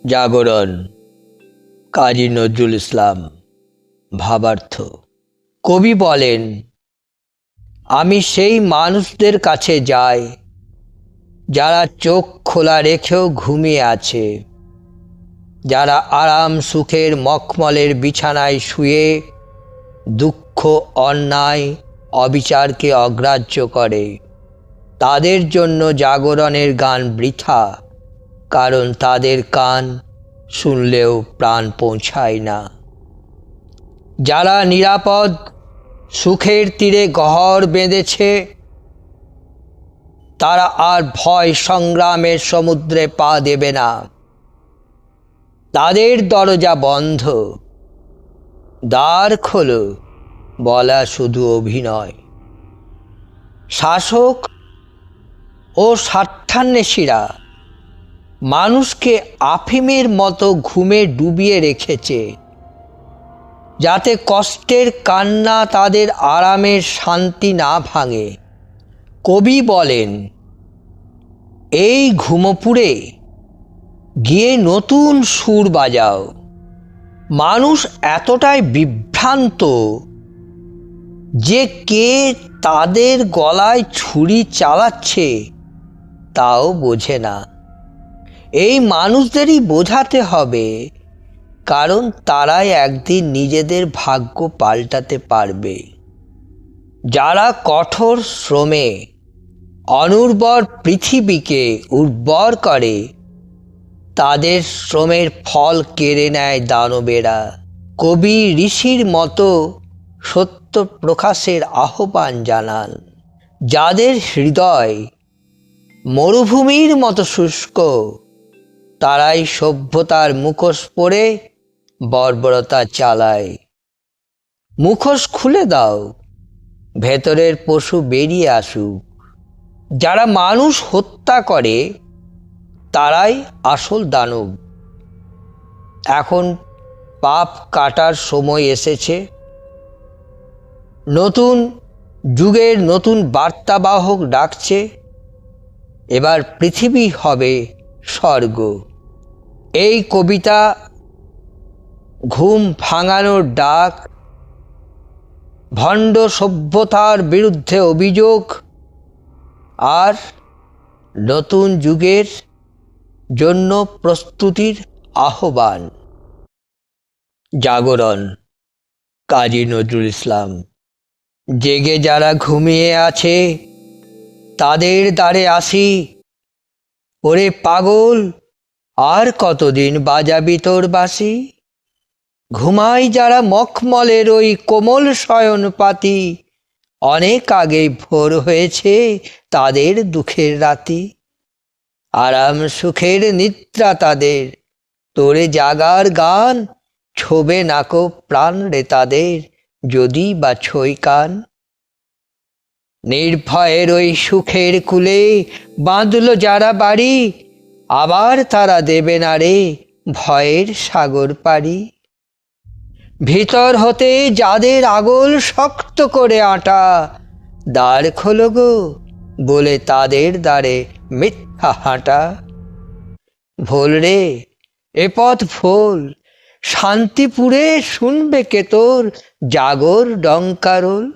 জাগরণ কাজী নজরুল ইসলাম। ভাবার্থ। কবি বলেন, আমি সেই মানুষদের কাছে যাই যারা চোখ খোলা রেখেও ঘুমিয়ে আছে, যারা আরাম সুখের মখমলের বিছানায় শুয়ে দুঃখ, অন্যায়, অবিচারকে অগ্রাহ্য করে। তাদের জন্য জাগরণের গান বৃথা, কারণ তাদের কান শুনলেও প্রাণ পৌঁছায় না। যারা নিরাপদ সুখের তীরে ঘর বেঁধেছে, তারা আর ভয় সংগ্রামের সমুদ্রে পা দেবে না। তাদের দরজা বন্ধ, দ্বার খোলো বলা শুধু অভিনয়। শাসক ও স্বার্থান্বেষীরা মানুষকে আফিমের মতো ঘুমে ডুবিয়ে রেখেছে, যাতে কষ্টের কান্না তাদের আরামের শান্তি না ভাঙে। কবি বলেন, এই ঘুমোপুরে গিয়ে নতুন সুর বাজাও। মানুষ এতটাই বিভ্রান্ত যে কে তাদের গলায় ছুরি চালাচ্ছে তাও বোঝে না। এই মানুষদেরই বোঝাতে হবে, কারণ তারাই একদিন নিজেদের ভাগ্য পাল্টাতে পারবে। যারা কঠোর শ্রমে অনুর্বর পৃথিবীকে উর্বর করে, তাদের শ্রমের ফল কেড়ে নেয় দানবেরা। কবি ঋষির মতো সত্য প্রকাশের আহ্বান জানান। যাদের হৃদয় মরুভূমির মতো শুষ্ক, তারাই সভ্যতার মুখোশ পরে বর্বরতা চালায়। মুখোশ খুলে দাও, ভেতরের পশু বেরিয়ে আসুক। যারা মানুষ হত্যা করে, তারাই আসল দানব। এখন পাপ কাটার সময় এসেছে। নতুন যুগের নতুন বার্তাবাহক ডাকছে। এবার পৃথিবী হবে স্বর্গ। এই কবিতা ঘুম ভাঙানোর ডাক, ভণ্ড সভ্যতার বিরুদ্ধে অভিযোগ, আর নতুন যুগের জন্য প্রস্তুতির আহ্বান। জাগরণ কাজী নজরুল ইসলাম। জেগে যারা ঘুমিয়ে আছে, তাদের দ্বারে আসি। ওরে পাগল, আর কতদিন বাজাবি তোর বাঁশি? ঘুমাই যারা মখমলের ওই কোমল শয়ন পাতি, অনেক আগেই ভোর হয়েছে তাদের দুঃখের রাতি। আরাম সুখের নিদ্রা তাদের, তোরে জাগার গান ছোবে নাকো প্রাণ রে তাদের, যদি বা ছই কান। নির্ভয়ের ওই সুখের কুলে বাঁধল যারা বাড়ি, আবার তারা দেবে না রে ভয়ের সাগর পাড়ি। ভিতর হতে যাদের আগল শক্ত করে আটা, দ্বার খোলো গো বলে তাদের দ্বারে মিথ্যা হাঁটা। ভোল রে এ পথ ভোল, শান্তিপুরে শুনবে কে তোর জাগর ডঙ্কারোল।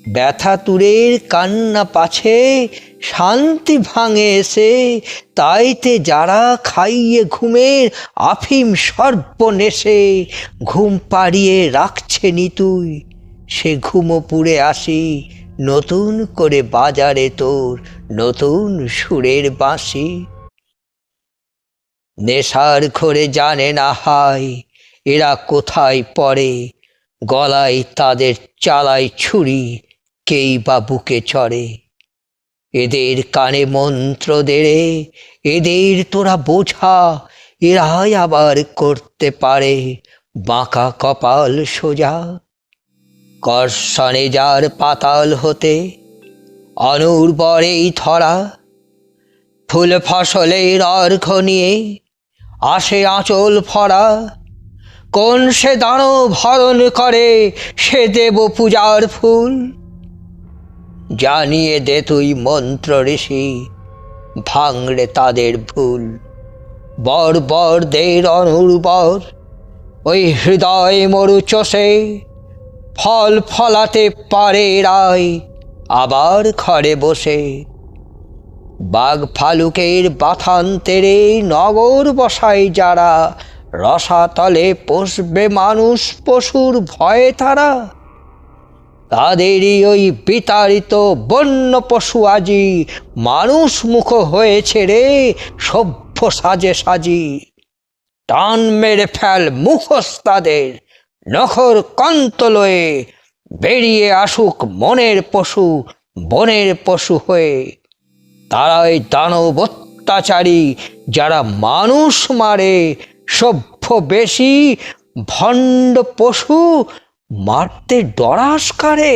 ব্যথা তুরের কান্না পাছে শান্তি ভাঙে এসে, তাইতে যারা খাইয়ে ঘুমের আফিম সর্বনেশে, ঘুম পাড়িয়ে রাখছে নিতুই সে ঘুমোপুরে আসি, নতুন করে বাজারে তোর নতুন সুরের বাঁশি। নেশার ঘরে জানে না হায় এরা কোথায় পড়ে, গলায় তাদের চালায় ছুরি, কেই বা বুকে চড়ে। এদের কানে মন্ত্র দেড়ে, এদের তোরা বোঝা, এরাই আবার করতে পারে বাঁকা কপাল সোজা। কর্ষণে যার পাতাল হতে অনুর্বর এই ধরা, ফুল ফসলের অর্ঘ্য নিয়ে আসে আঁচল ভরা। কোন সে দানব হরণ করে সে দেব পূজার ফুল, জানিয়ে দে তুই মন্ত্র ঋষি ভাঙড়ে তাদের ভুল। বর্বরদের অনুর্বর ওই হৃদয় মরু চষে ফল ফলাতে পারে রায় আবার ঘরে বসে। বাঘ ভালুকের বাথান্তেরে নগর বসায় যারা, রসাতলে পোষবে মানুষ পশুর ভয়ে তারা। তাদেরই ওই বিতাড়িত বন্য পশু আজি মানুষ মুখ হয়েছে রে সভ্য সাজে সাজি। টান মেরে ফেল মুখোশ তাদের, নখর কন্ত লয়ে বেরিয়ে আসুক মনের পশু বনের পশু হয়ে। তারাই দানব অত্যাচারী যারা মানুষ মারে, সভ্য বেশি ভণ্ড পশু মারতে ডরাস কারে।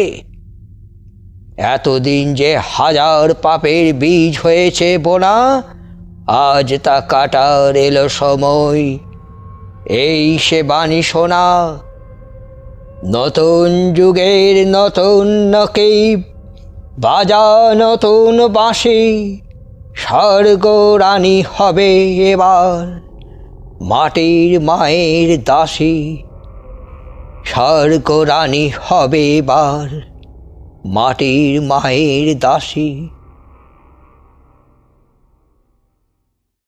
এতদিন যে হাজার পাপের বীজ হয়েছে বোনা, আজ তা কাটার এলো সময়, এই সে বাণী শোনা। নতুন যুগের নতুন নকিব, বাজা নতুন বাঁশি, স্বর্গ রানী হবে এবার মাটির মায়ের দাসী। স্বর্গ রানী হবে এবার মাটির মায়ের দাসী।